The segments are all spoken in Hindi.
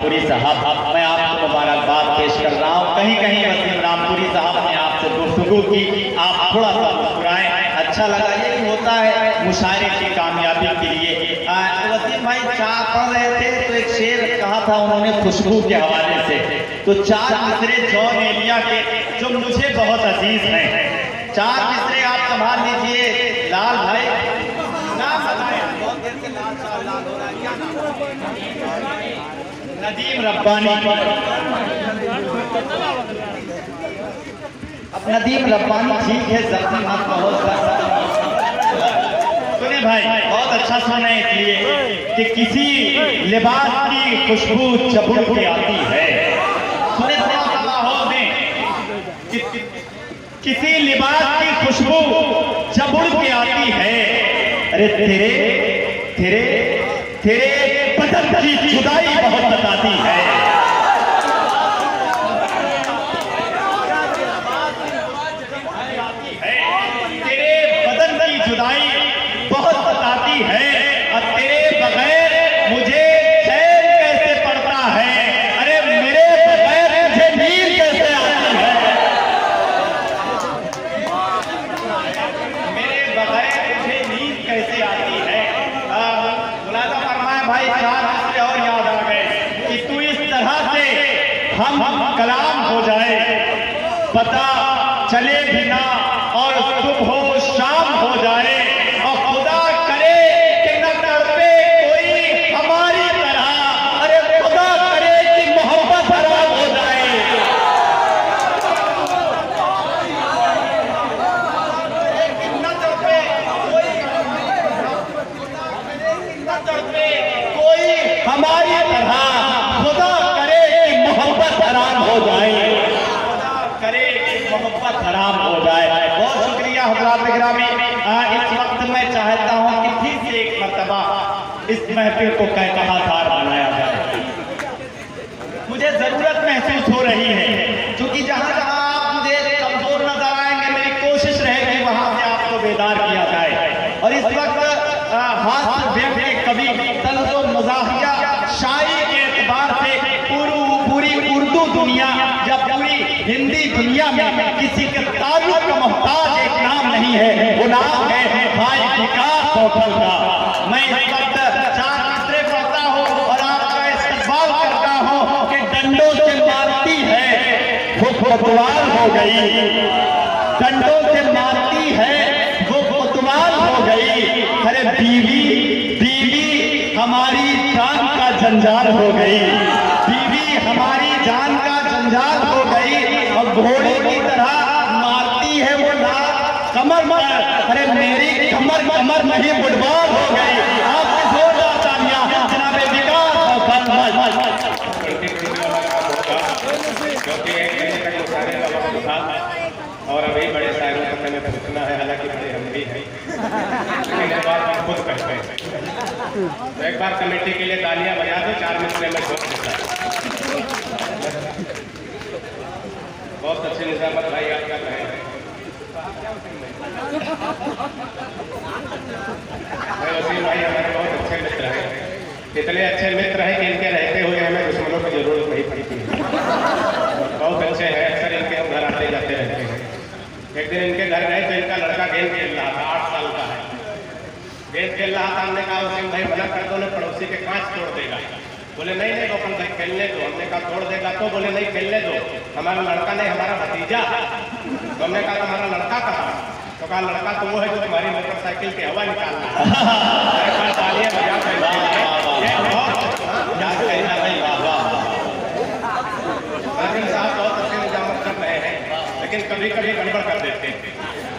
रामपुरी साहब, मैं आपको मुबारकबाद पेश कर रहा हूँ। कहीं कहीं वसीम रामपुरी साहब ने आपसे गुफ्तगू की, आप थोड़ा सा मुस्कुराएं, अच्छा लगा। यही होता है मुशायरे की कामयाबी के लिए। वसीम भाई चार पढ़ रहे थे तो एक शेर कहा था उन्होंने खुशबू के हवाले से, तो चार मिसरे जॉन एलिया के जो मुझे बहुत अजीज हैं, चार मिसरे आप संभाल लीजिए। लाल भाई नाम बताएं, बहुत देर से लाल हो रहा है, क्या नाम? नदीम रब्बानी। अब नदीम रब्बानी ठीक है, जख्मी मत बहुत सुने भाई, बहुत अच्छा सुना है इसलिए कि किसी लिबास की खुशबू चबुड़ के आती है। सुने थोड़ा सा माहौल में, किसी लिबास की खुशबू चबुड़ के आती है। अरे तेरे तेरे तेरे बदन की जुदाई बहुत बताती है। तेरे बदन की जुदाई बहुत बताती है, और तेरे बगैर मुझे चैन कैसे पड़ता है। अरे मेरे बगैर मुझे नींद कैसे आती है, मेरे बगैर मुझे नींद कैसे आती है। मुलाजा फरमाए भाई, चार हफ्ते और याद आ गए कि तू इस तरह से हम कलाम हो जाए, पता चले भी ना और सुबह शाम हो जाए, और खुदा करे कि न तड़पे कोई हमारी तरह। अरे खुदा करे कि मोहब्बत हराम हो जाए। न तड़पे कोई, न तड़पे कोई हमारी तरह, खुदा करे कि मोहब्बत हराम हो जाए, खुदा करे कि मोहब्बत हराम हो जाए। बहुत शुक्रिया हज़रात गिरामी। इस वक्त मैं चाहता हूं कि फिर से एक मर्तबा इस महफिल को कहकहादार बनाया जाए। मुझे जरूरत महसूस हो रही है, क्योंकि जहां जहां आप मुझे कमजोर नजर आएंगे, मेरी कोशिश रहेगी वहां से आपको बेदार किया जाए। और इस वक्त हाथ व्यंग के कवि, तंज़ो मज़ाहिया शायरी के एतबार से पूरी उर्दू दुनिया या पूरी हिंदी दुनिया में किसी के ताल्लुक का मोहताज एक नाम नहीं है, वो नाम है भाई विकास कौशल का। मैं इस वक्त चार मिसरे पढ़ता हूँ और आपका इस्तकबाल करता हूँ कि डंडों से मारती है वो कोतवाल हो गई, डंडों से मारती है वो कोतवाल हो गई। अरे बीवी बीवी हमारी जान का जंजाल हो गई, बीवी हमारी जान का जंजाल हो गई, और घोड़े की तरह मारती है वो लात कमर पर। अरे मेरी कमर नहीं फुटबॉल हो गई। आपकी जोरदार तालियां जनाब विकास और अभी बड़े शायरों तक हमें पहुँचना है, हालांकि बड़े हम भी हैं, लेकिन बात हम खुद करते हैं। तो एक बार कमेटी के लिए तालियां बजा दो, 4 मिसरे में छोड़ देता। बहुत अच्छे निजामत भाई आप कर रहे हैं। वसीम भाई हमारे बहुत अच्छे मित्र हैं, इतने अच्छे मित्र हैं कि इनके रहते हुए हमें दुश्मनों की जरूरत नहीं पड़ती है। बहुत अच्छे हैं, अक्सर इनके हम घर आते जाते रहते हैं। एक दिन इनके घर गए तो इनका लड़का गेंद खेल रहा था, 8 साल का है, गेंद खेल रहा था। हमने कहा वसीम भाई मना कर दो, पड़ोसी के कांच तोड़ देगा। बोले नहीं नहीं गोपन भाई खेलने दो। हमने कहा तोड़ देगा तो? बोले नहीं खेलने दो, हमारा लड़का नहीं हमारा भतीजा। तो हमने कहा हमारा लड़का कहाँ? तो कहा लड़का तो वो है जो तुम्हारी मोटरसाइकिल की हवा निकाल रहा है। तालियां बजा साहब बहुत अच्छे निजामत कर रहे हैं, लेकिन कभी कभी गड़बड़ कर देते हैं,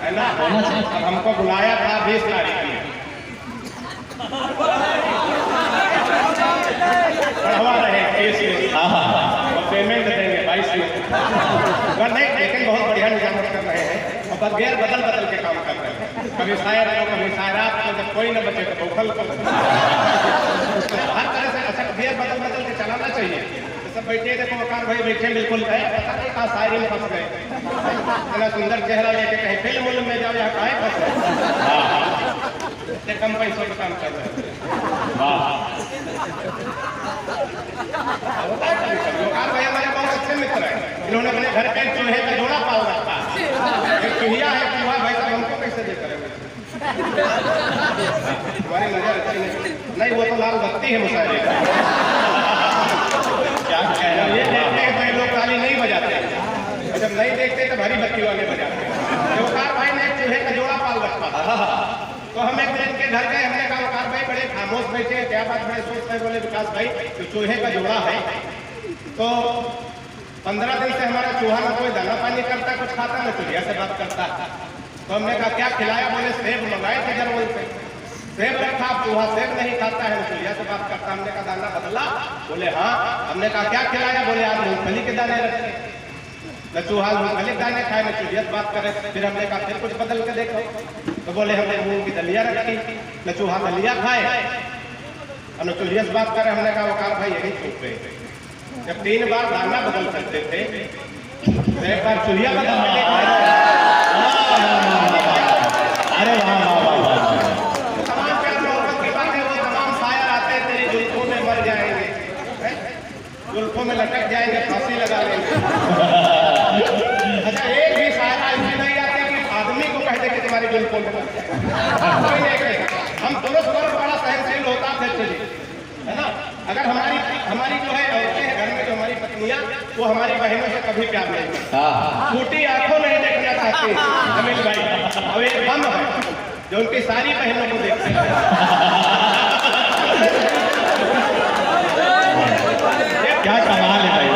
है ना। अब हमको बुलाया था 20 तारीख में, बढ़वा रहे केस और पेमेंट देंगे 22 में, नहीं, लेकिन बहुत बढ़िया निजामत कर रहे हैं और बगैर बदल के काम कर रहे हैं। कभी शायर को कभी शायरात को, जब कोई न बचे तो बौखल को, हर तरह से। अच्छा बदल के चलाना चाहिए। सब बैठे देखो वकार भाई बैठे बिल्कुल है, पता नहीं कहाँ शायरी में फंस गए, इतना सुंदर चेहरा लेके कहीं फिल्म में जाओ या कहीं फंस गए, कम पैसों का काम कर रहे हैं। होता है कभी कभी। वकार भाई हमारे बहुत अच्छे मित्र हैं, इन्होंने अपने घर पे चूहे का जोड़ा पाल रखा है। एक चूहिया है, चूहा भाई साहब हमको कैसे दे करेंगे? तुम्हारी नजर अच्छी नहीं, वो तो लाल बत्ती है मुशायरे का। क्या कह रहे ये हैं? देखते हैं तो लोग ताली नहीं बजाते, और जब नहीं देखते तो भरी बत्ती वाले बजाते हैं। वकार भाई ने एक चूहे का जोड़ा पाल रखा था, तो हम एक दिन के घर गए, हमने कहा वकार भाई बड़े खामोश बैठे हैं, क्या बात बड़े सोच रहे? बोले विकास भाई तो चूहे का जोड़ा है, तो 15 दिन से हमारा चूहा ना कोई दाना पानी करता, कुछ खाता, ना चूहिया से बात करता। तो हमने कहा क्या खिलाया? बोले सेब मंगाए थे जरमल से, सेब रखा, चूहा सेब नहीं खाता है, चूहिया से बात करता। हमने कहा दाना बदला? बोले हाँ। हमने कहा क्या खिलाया? बोले आज मूंगफली के दाने रखे, न चूहा मूंगफली के दाने खाए, न चूहिया से बात करे। फिर हमने कहा फिर कुछ बदल के देखो, तो बोले हमने मूंग की दलिया रखी, न चूहा दलिया खाए और न चूहिया से बात करे। हमने कहा वकार भाई यही चूक रहे, जब 3 बार दाना बदल सकते थे तो एक बार चूहिया बदल के देखा। अरे वाह वाह वाह वाह। तमाम प्यार मोहब्बत की बातें, वो तमाम शायर आते हैं तेरी जुल्फों में मर जाएंगे, जुल्फों में लटक जाएंगे, फांसी लगा लेंगे। अच्छा एक भी शायर ऐसी नहीं आते कि आदमी को कह दे कि तुम्हारी जुल्फों में मर जाए, कोई नहीं कहेगा। हम दोनों स्वर बड़ा सहनशील होता थे, चलिए है ना। अगर हमारी जो है औरतें हैं घर में, जो हमारी पत्नियां, वो हमारी बहनों से कभी प्यार नहीं करती, फूटी आंखों नहीं देखना चाहती जमील भाई। अब एक हम है जो उनकी सारी बहनों को देखते हैं। क्या कमाल है भाई।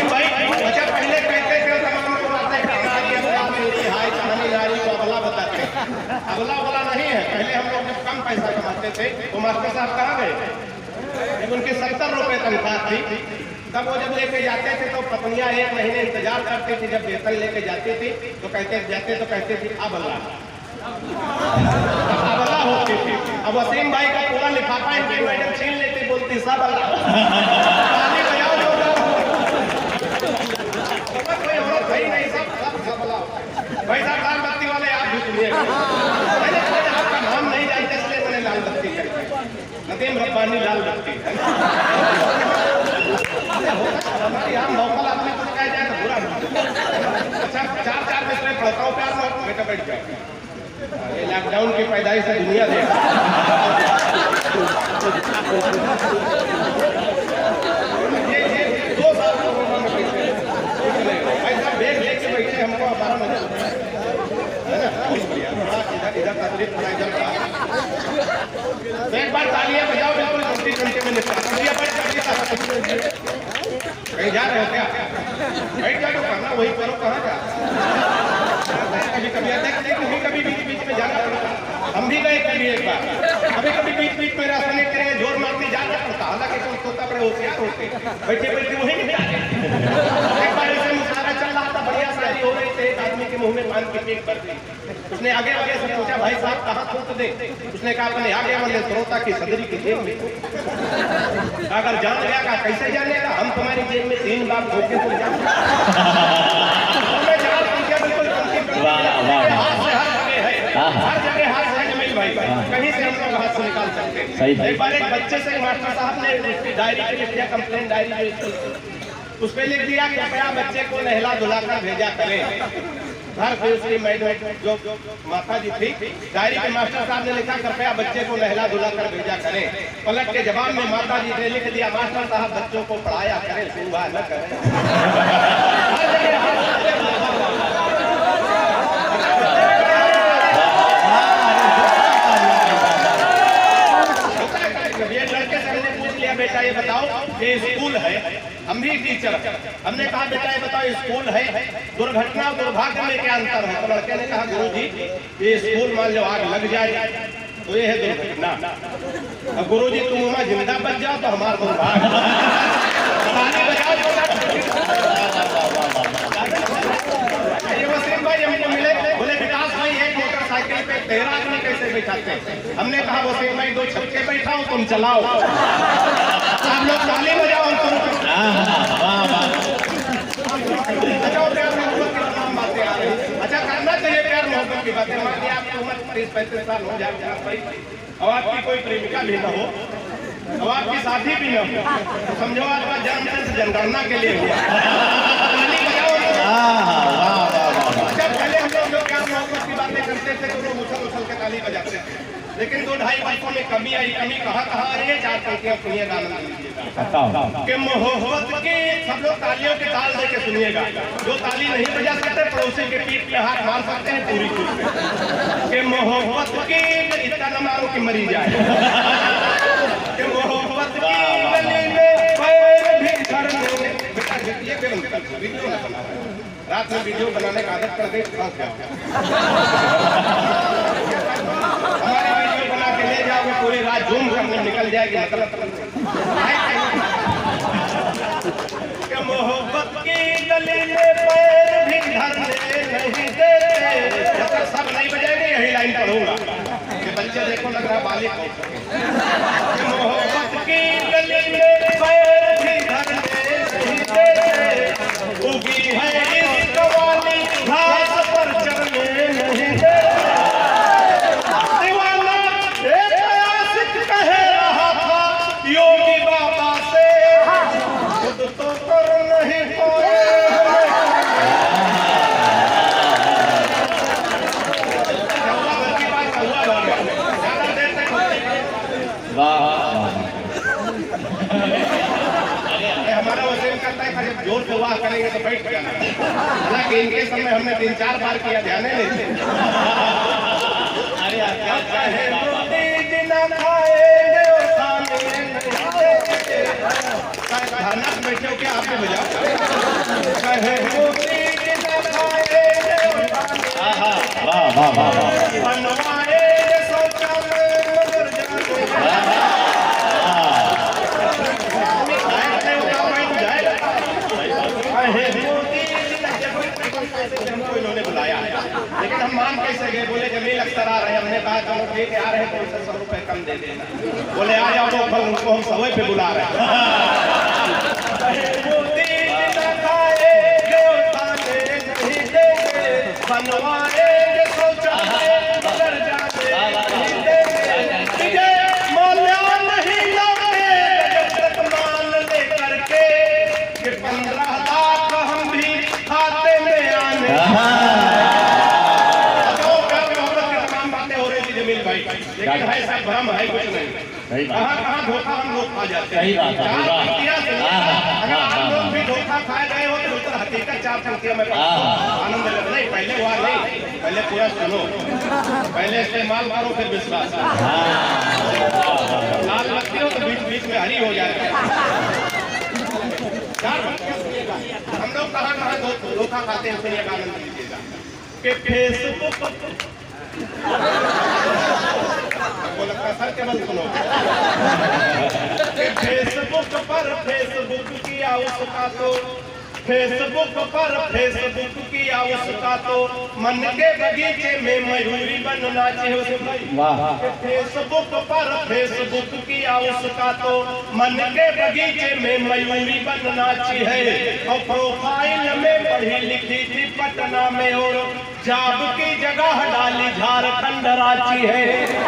भाई अच्छा पहले कहते थे तमाम लोग आते हैं नारी हाय कहानी नारी को अबला बताते हैं, अबला वाला नहीं है। पहले हम लोग जब कम पैसा कमाते थे तो मास्टर साहब कहाँ गए? जब उनकी 70 रुपए तनख्वाह थी, तब वो जब लेके जाते थे तो पत्नियां 1 महीने इंतजार करती थी। जब वेतन लेके जाती थी तो कहते थी अबला होती थी। अब वसीम भाई का पूरा लिफाफा इनकी मैडम छीन लेती, बोलती सब अल्लाह। ताली बजाओ जोरदार। कोई औरत है ही नहीं, सब अल्लाह। भाई साहब लाल बत्ती वाले आप भी सुनिएगा, मैंने आपका नाम नहीं जानते इसलिए मैंने लाल बत्ती करी, नदीम रब्बानी लाल बत्ती। हमारी यहाँ मौका आदमी कुछ कह जाए तो बुरा नहीं। अच्छा 4 मिसरे पढ़ता हूँ प्यार में, बेटा बैठ जाओ। ये लॉकडाउन की पैदाइश से दुनिया देख, ये 2 साल कोरोना में बैठे, ऐसा बैग लेके बैठे, हमको हमारा मजा है ना। इधर तकलीफ थोड़ा इधर बढ़ा। एक बार तालियां बजाओ, बिल्कुल 20 घंटे में निपटा। कहीं जा रहे हो क्या? बैठ जाओ, करना वही करो, कहाँ जा? कभी कभी बीच में जाना पड़ता। हम भी गए कभी एक बार, कभी बीच में रास्ते में करेंगे, जोर मारते जाना पड़ता। हालांकि तुम सोता बड़े होशियार होते, बैठे वही नहीं जाते। एक बार ऐसे मुशायरा चल रहा था, बढ़िया शायरी हो रही थी, एक आदमी के मुंह में पान की पीक भर दी। उसने आगे से पूछा भाई साहब कहाँ थूक दे? उसने कहा अपने आगे वाले श्रोता की सदरी की जेब में। अगर जान गया का कैसे जानेगा? हम तुम्हारी जेब में 3 बार धोखे तो जान। हर जगह हाथ है जमील भाई, कहीं से हम लोग हाथ से निकाल सकते हैं। एक बार एक बच्चे से मास्टर साहब ने डायरी पे लिख दिया, कंप्लेन डायरी उस पर लिख दिया कृपया बच्चे को नहला धुलाकर भेजा करें। घर पे उसकी मैडम जो माता जी थी, डायरी के मास्टर साहब ने लिखा कृपया बच्चे को नहला धुलाकर भेजा करें। पलट के जवाब में माता जी ने लिख दिया मास्टर साहब बच्चों को पढ़ाया करें, सुबह न करें। बेटा ये बताओ ये स्कूल है, हम भी टीचर, हमने कहा बेटा ये बताओ स्कूल है, दुर्घटना और दुर्भाग्य में क्या अंतर है? तो लड़के ने कहा गुरुजी ये स्कूल मान लो आग लग जाए तो ये है दुर्घटना, और गुरुजी तुम वहां जिंदा बच जाओ तो हमारा दुर्भाग्य। ये वसीम भाई हमको मिले, बोले विकास भाई एक मोटरसाइकिल पे 13 आदमी कैसे बैठाते हैं? हमने कहा वसीम भाई 2 छक्के बैठाओ तुम चलाओ, आप लोग ताली बजाओ हम तुम। अच्छा करना चाहिए प्यार मोहब्बत की बातें। मान लिया आपकी उम्र 30-35 साल हो जाए और आपकी कोई प्रेमिका भी न हो, अब आपकी शादी भी न हो तो समझो आपका जन्म जनगणना के लिए हुआ। ताली बजाओ। जब पहले हम लोग क्या मोहब्बत की बातें करते थे तो लोग उछल उछल के ताली बजाते थे, लेकिन 2-2.5 वर्षों में कमी आई। कमी कहाँ आ रही है? 4 पंक्तियां सुनिएगा, आनंद लीजिएगा कि मोहब्बत की सब लोग तालियों के ताल दे के सुनिएगा। जो ताली नहीं बजा सकते पड़ोसी के पीठ पे हाथ मार सकते हैं पूरी खुशी कि मोहब्बत की इतना न मारो कि मरी जाए कि मोहब्बत की गली में पैर भी धरने। बेटा ये वीडियो न बना, रात में वीडियो बनाने का आदत कर गई फंस जाओ। हमारी वीडियो बना के ले जाओगे पूरी रात जूम करने निकल जाएगी। मतलब मोहब्बत की गली में पैर भी धरने नहीं देते। जब तक सब नहीं बजाएंगे यही लाइन पढ़ूंगा कि बच्चे देखो लग रहा बालिक हो सके। मोहब्बत की गली में पैर भी धरने नहीं देते। उगी है इस कवाली घास पर चलने नहीं देते। दीवाना एक आशिक कह रहा था योगी बाबा से खुद तो कर नहीं पाए। हमारा वसीम करता है कि जोर से वाह करेंगे तो बैठ जाना। हालांकि इनके समय हमने 3-4 बार किया, ध्यान नहीं देते। अरे धरना पे बैठे हो क्या? आपने बजा हमको इन्होंने बुलाया, लेकिन हम मान कैसे गए? बोले जमील अख्तर आ रहे हैं। हमने कहा चलो ठीक है आ रहे हैं तो 100 रुपए कम दे देना। बोले आ जाओ तो फल उनको हम सवै पे बुला रहे हैं। लेकिन भाई साहब भ्रम है कुछ नहीं। कहाँ धोखा हम लोग खा जाते हैं। अगर आप लोग भी धोखा खाए गए हो तो उधर हकीकत 4 पंक्तियों में आनंद लेते। नहीं पहले हुआ नहीं, पहले पूरा सुनो, पहले इस्तेमाल करो फिर विश्वास। लाल बत्ती हो तो बीच बीच में हरी हो जाएगा। 4 पंक्तियां सुनिएगा। हम लोग कहाँ धोखा खाते हैं सुनिएगा, आनंद लीजिएगा कि फेसबुक आपको लगता है सर केवल सुनो। फेसबुक पर फेसबुक किया उसका तो फेसबुक पर फेसबुक किया उसका तो मन के बगीचे में मयूरी बनना चाहिए। फेसबुक पर फेसबुक किया उसका तो मन के बगीचे में मयूरी बनना चाहिए। और प्रोफाइल में पढ़ी लिखी थी पटना में और जाब की जगह डाली झारखंड रांची है।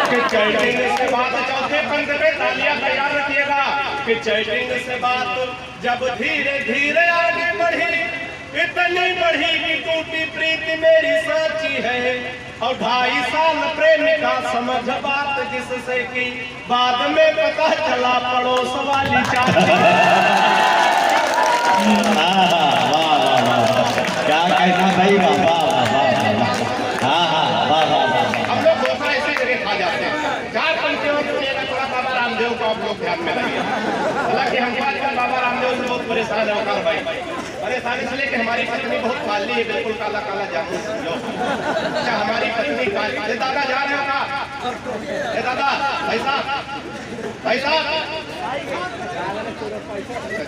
कि चैटिंग से बात, चौथे पंक्ति में तालियां तैयार रखिएगा कि चैटिंग से बात जब धीरे धीरे आगे बढ़ी, इतनी बढ़ी कि टूटी प्रीति मेरी साची है। और 2.5 साल प्रेम का समझ बात जिससे कि बाद में पता चला पड़ोस वाली चाची। क्या कहना भाई, हम लोग धोखा ऐसी जगह खा जाते हैं। 4 पंक्तियों में सुनिएगा थोड़ा बाबा रामदेव को आप लोग ध्यान में रखिए। हालांकि हम आजकल बाबा रामदेव से बहुत परेशान है वकार भाई। परेशान इसलिए कि हमारी पत्नी बहुत काली है, बिल्कुल काला काला जामुन समझो। अच्छा हमारी पत्नी काली। ये दादा जा रहे हो का? ये दादा पैसा पैसा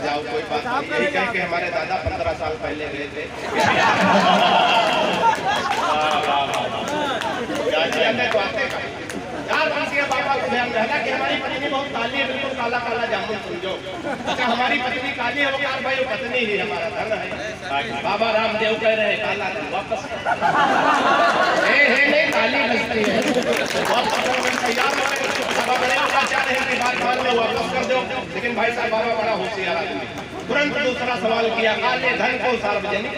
जाओ कोई बात नहीं। यही कह के हमारे दादा 15 साल पहले गए थे। तो आते का 4 पंक्तियां बाबा को ध्यान रहना कि हमारी पत्नी बहुत काली है, बिल्कुल काला काला जामुन समझो। अच्छा हमारी पत्नी काली है यार भाई, वो पत्नी ही हमारा धन है। बाबा रामदेव कह रहे हैं काला धन वापस नहीं काली बस्ती है। वापस तैयार हो बड़े आचार्य हैं कि बात मान लो वापस कर दो, लेकिन भाई साहब बाबा बड़ा होशियार आदमी, तुरंत दूसरा सवाल किया, काले धन को सार्वजनिक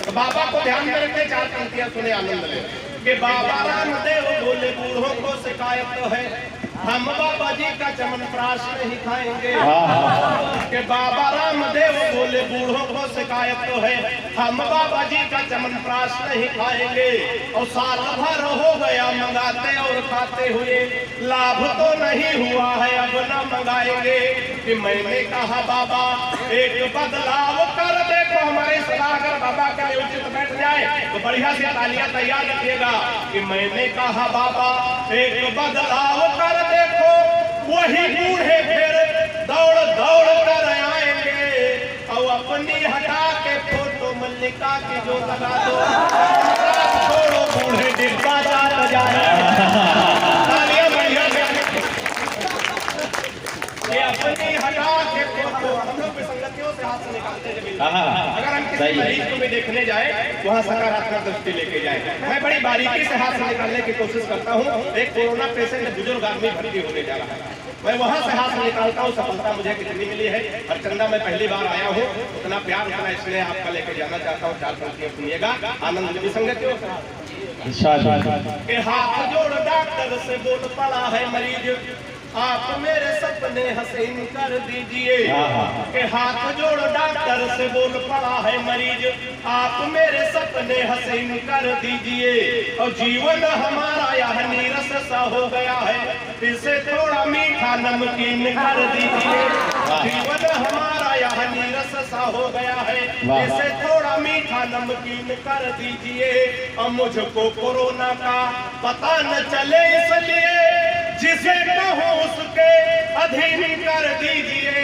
तो बाबा को ध्यान में रखते 4 पंक्तियां सुने आनंद ले कि बाबा रामदेव बोले बूढ़ों को शिकायत तो है, हम बाबा जी का चमनप्राश नहीं खाएंगे। कि बाबा रामदेव बोले बूढ़ों को शिकायत तो है, हम बाबा जी का चमनप्राश नहीं खाएंगे। और साल भर हो गया मंगाते और खाते हुए, लाभ तो नहीं हुआ है अब न मंगाएंगे। कि मैंने कहा बाबा एक बदलाव कर देखो, हमारे सलाहकार बाबा के लिए उचित बैठ जाए तो बढ़िया से तालियां तैयार रखिएगा। कि मैंने कहा बाबा एक बदलाव कर देखो, वही बूढ़े फिर दौड़ दौड़ कर आएंगे। और अपनी हटा के फोटो मल्लिका की जो लगा दो, छोड़ो बूढ़े डिब्बा जाए अपनी हटा के फोटो। हम लोग विसंगतियों से हाथ से निकालते हैं। अगर हम किसी मरीज को भी देखने जाए वहाँ सकारात्मक दृष्टि लेके जाए। मैं बड़ी बारीकी से हाथ से निकालने की कोशिश करता हूँ। एक कोरोना पेशेंट बुजुर्ग आदमी भर्ती होने जा रहा है, मैं वहाँ से हाथ निकालता हूँ। सफलता मुझे कितनी मिली है, हरचंदा में पहली बार आया हूँ, उतना प्यार उतना इसलिए आपका लेके जाना चाहता हूँ। 4 पंक्तियां सुनिएगा, आनंद विसंगतियों के हाथ जोड़ डॉक्टर से बोल पड़ा है मरीज, आप मेरे सपने हसीन कर दीजिए। के हाथ जोड़ डॉक्टर से बोल पड़ा है मरीज, आप मेरे सपने हसीन कर दीजिए। और जीवन हमारा यह नीरस सा हो गया है, इसे थोड़ा मीठा नमकीन कर दीजिए। जीवन हमारा यह नीरस सा हो गया है, इसे थोड़ा मीठा नमकीन कर दीजिए। और मुझको कोरोना का पता न चले, इसलिए जिसे कहूँ उसके अधीन कर दीजिए।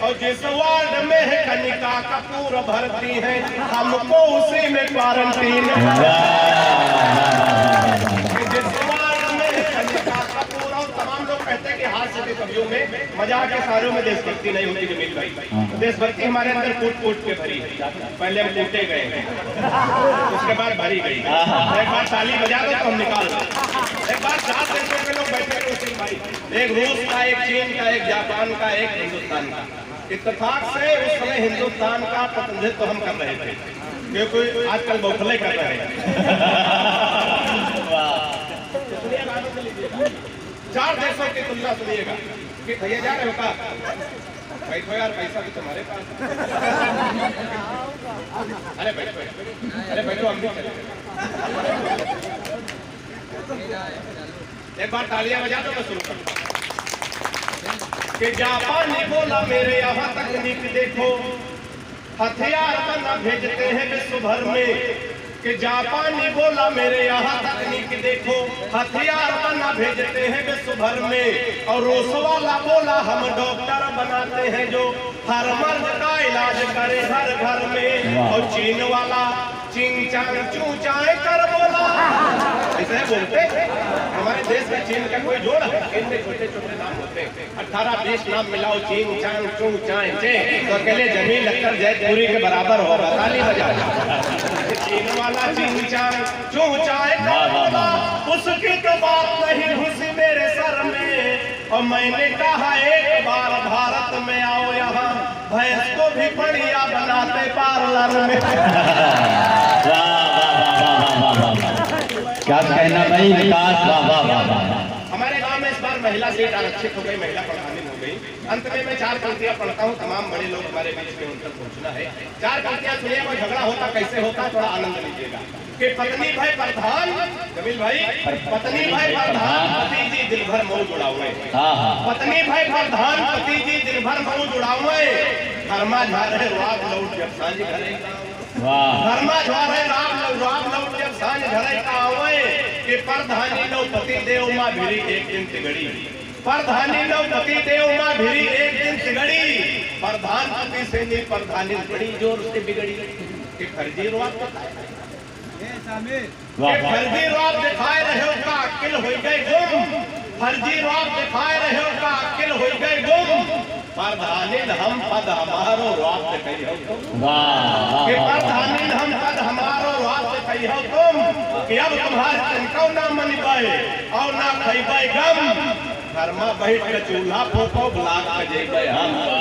और जिस वार्ड में है कनिका कपूर भर्ती है, हमको उसी में क्वारंटीन। जिस वार्ड में है कनिका कपूर, और तमाम लोग कहते हैं कि हास्य के कवियों में मजाक के सारों में देशभक्ति नहीं होती। जमील भाई, देशभक्ति हमारे अंदर कूट कूट के भरी है। पहले हम कूटे गए, उसके बाद भरी गई। एक बार ताली बजा दो तो हम निकाल दो। एक बार 4 देशों के लोग बैठे थे भाई, एक रूस का, एक चीन का, एक जापान का, एक हिंदुस्तान का। इत्तेफाक से उस समय हिंदुस्तान का प्रतिनिधित्व तो हम कर रहे थे, क्योंकि आजकल बौखले कर रहे हैं। 4 देशों की तुलना सुनिएगा। कि भैया जा रहे हो का, बैठो यार, पैसा भी तुम्हारे पास। अरे बैठो, अरे बैठो, हम भी चले। एक बार तालियां बजा दो, मैं शुरू करूं। कि जापान ने बोला मेरे यहाँ तकनीक देखो, हथियार बना भेजते हैं विश्व भर में। कि जापानी बोला मेरे यहाँ तकनीक देखो, हथियार बना भेजते हैं विश्व भर में। और रूस वाला बोला हम डॉक्टर बनाते हैं जो हर मर्द का इलाज करे घर घर में। और चीन वाला चिंग चांग चू चाय कर बोला, ऐसे बोलते हमारे देश में चीन का कोई जोड़ है? इनमें छोटे छोटे नाम होते हैं, 18-20 नाम मिलाओ, चिंग चांग चू चाय चे, तो अकेले जमीन अख्तर जयपुरी के बराबर होगा। ताली बजा। चीन वाला चिंग चांग चू चाय कर बोला, उसकी तो बात नहीं घुसी मेरे सर में। और मैंने कहा एक बार भारत में आओ, यहाँ भैंस को भी बढ़िया बनाते पार्लर में। क्या कहना भाई, विकास। वाह वाह वाह वाह। हमारे गांव में इस बार महिला सीट आरक्षित हो गई, महिला प्रधानी हो गई। अंत में मैं 4 पंक्तियां पढ़ता हूँ, तमाम बड़े लोग हमारे बीच में उन तक पहुंचना है। 4 पंक्तियां सुनिए, कोई झगड़ा होता कैसे होता, थोड़ा आनंद लीजिएगा। कि पत्नी भाई प्रधान, जमील भाई, पत्नी भाई प्रधान, पति जी दिन भर मौज उड़ावे। पत्नी भाई प्रधान, पति जी दिन भर मौज उड़ावे। घरमा जा रहे रात लौट जब सांझ घरे, घरमा जा रहे रात लौट जब सांझ घरे का आवे। कि प्रधानी लो पति देव माँ भिरी एक दिन तिगड़ी, प्रधानी लो पति देव माँ भिरी एक दिन तिगड़ी। प्रधान पति से नहीं प्रधानी बड़ी जोर से बिगड़ी। कि फर्जी रुआब दिखाए रहे हो का अकिल हो गए गुम, फर्जी रुआब दिखाए रहे हो का अकिल हो गए गुम। प्रधानिन हम पद हमारो रुआब दिखाई हो, प्रधानिन हम पद हमारो रुआब दिखाई कही हो तुम कि अब तुम्हारे तनिको ना मन पाए और ना खई पाए गम घर में बैठ के चूल्हा फोपो ब्लाक के जेबे हम